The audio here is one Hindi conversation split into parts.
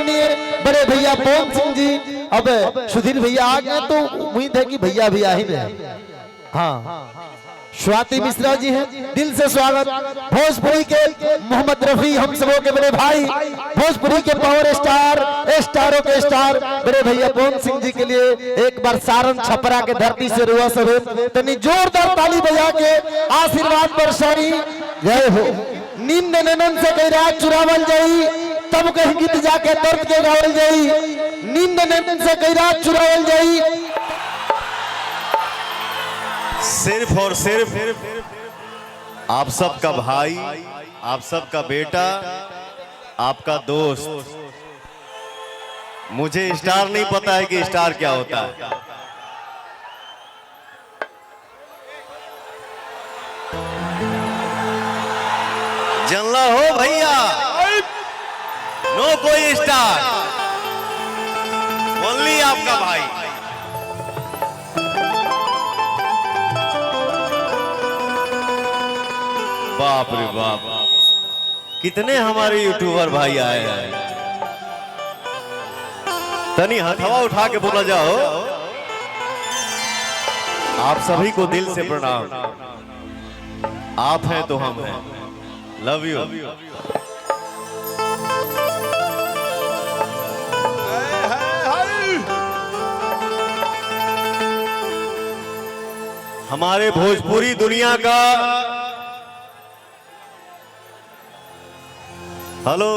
माननीय बड़े भैया पवन सिंह जी। अब सुधीर भैया आ गए तो उम्मीद है कि भैया भी आ ही रहे। हाँ, स्वाति मिश्रा जी हैं, दिल से स्वागत। भोजपुरी के मोहम्मद रफी, हम सबों के बड़े भाई, भोजपुरी के पावर स्टार, स्टारों के स्टार बड़े भैया पवन सिंह जी के लिए एक बार सारण छपरा के धरती से रुआ सरोज तनी जोरदार ताली बजा के आशीर्वाद बरसाई। जय हो। नींद नैनन से कई रात चुरावल जाई, तब कहीं गीत जाके दर्द के गावल जाई। नींद नैनन से कई रात चुरावल जाई। सिर्फ और सिर्फ आप सबका भाई, आप सबका बेटा, आपका दोस्त। मुझे स्टार नहीं पता है कि स्टार क्या होता है। जानला हो भैया, नो कोई स्टार, ओनली आपका भाई। बाप रे बाप, कितने हमारे यूट्यूबर भाई आए हैं। तनी हथवा उठा के बोला जाओ, आप सभी को दिल से प्रणाम। आप हैं तो हम हैं। Love you. हमारे भोजपुरी दुनिया का हेलो,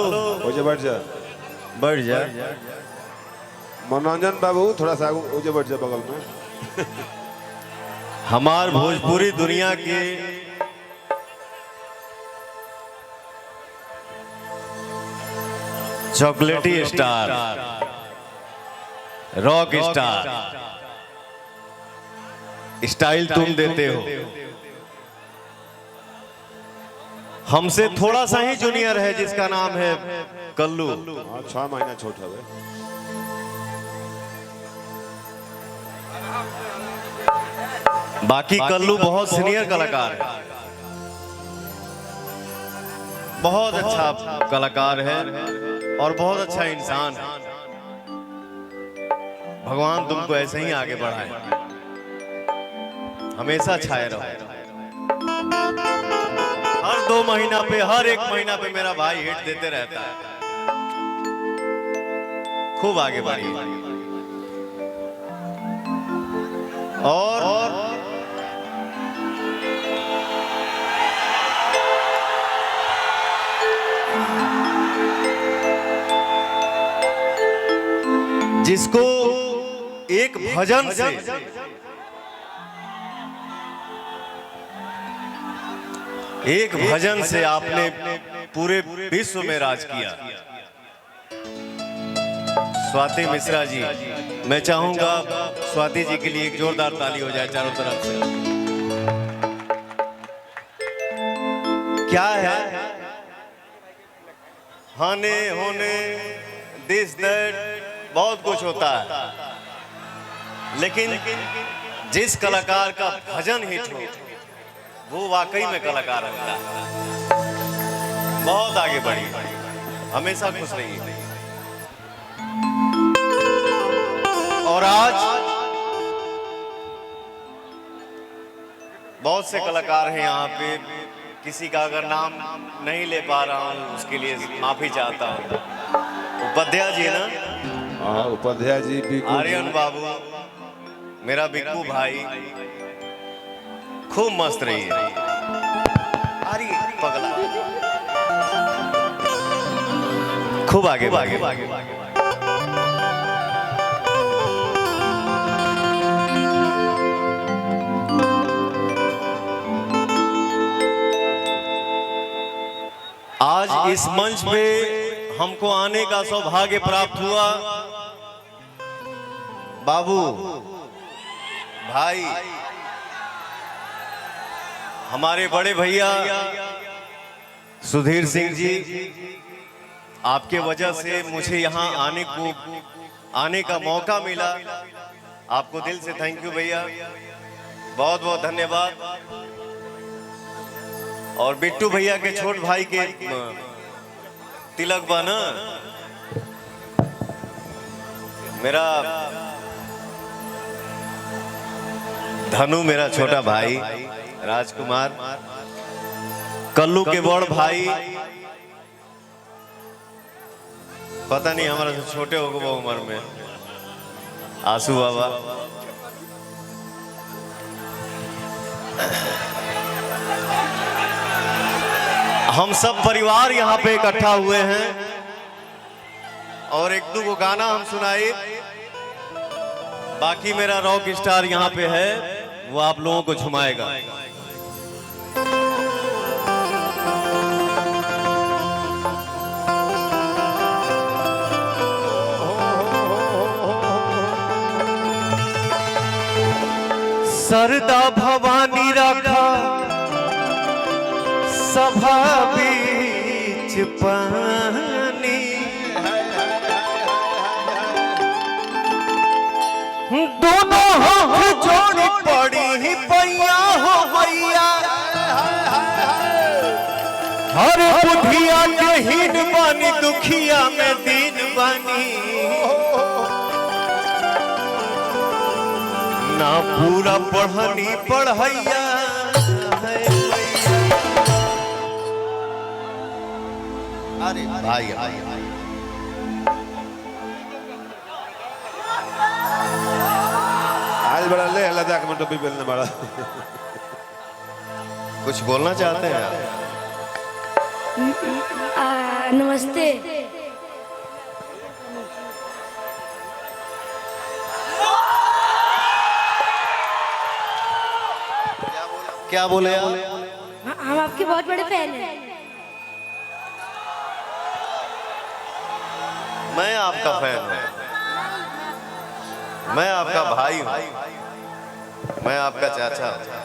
बैठ जा, बढ़ जा। मनोरंजन बाबू थोड़ा सा आगे बैठ जा बगल में। हमार भोजपुरी दुनिया के चॉकलेटी स्टार, रॉक स्टार, स्टाइल तुम देते हो। हमसे थोड़ा सा ही जूनियर है जिसका नाम है कल्लू। 6 महीना छोटा है। बाकी कल्लू बहुत सीनियर कलाकार है, बहुत अच्छा कलाकार है और बहुत अच्छा इंसान है। भगवान तुमको ऐसे ही आगे बढ़ाए, हमेशा छाए रहो। हर 2 महीना पे, हर 1 महीना पे मेरा भाई हिट देते रहता है। खूब आगे बढ़िए। और जिसको एक भजन से आपने पूरे विश्व में राज किया, स्वाति मिश्रा जी। मैं चाहूंगा स्वाति जी के लिए एक जोरदार ताली हो जाए चारों तरफ से। क्या है हाने होने, दिस दैट, बहुत कुछ होता है, लेकिन जिस कलाकार का भजन हिट हो वो वाकई में कलाकार होता है। बहुत आगे बढ़िए, हमेशा खुश रहिए। और आज बहुत से कलाकार हैं यहाँ पे, किसी का अगर नाम नहीं ले पा रहा हूँ उसके लिए माफी चाहता हूँ। उपाध्याय जी ना, हाँ उपाध्याय जी, आर्यन बाबू, मेरा बिक्कू भाई, खूब मस्त रही है। अरे पगला, खूब आगे आगे। आज इस मंच पे हमको आने का सौभाग्य प्राप्त हुआ। बाबू भाई, हमारे बड़े भैया सुधीर सिंह जी, आपके वजह से मुझे यहाँ आने का मौका मिला। आपको दिल से थैंक यू भैया, बहुत बहुत धन्यवाद। और बिट्टू भैया के छोट भाई के तिलक बना, मेरा धनु मेरा छोटा भाई राजकुमार, कल्लू के बड़ भाई, पता नहीं हमारा से छोटे हो गए उम्र में, आंसू बाबा, हम सब परिवार यहाँ पे इकट्ठा हुए हैं और एक दो गाना हम सुनाए। बाकी मेरा रॉक स्टार यहाँ पे है, वो आप लोगों को झुमाएगा। सरदा भवानी रखा सभा बीच पानी, दोनों हाथ जोड़ी पड़ी ही पैया हो भैया, हर बुढ़िया के हीन बानी, दुखिया में दीन बानी, ना पूरा पढ़नी पढ़ैया है। अरे भाई आज बड़ा ले लद्दाख में टोपी पहनने बड़ा। कुछ बोलना चाहते हैं आप? नमस्ते। क्या बोले आप? हम आपके बहुत बड़े फैन हैं। मैं आपका फैन हूँ, मैं आपका भाई हूँ, मैं आपका चाचा हूँ।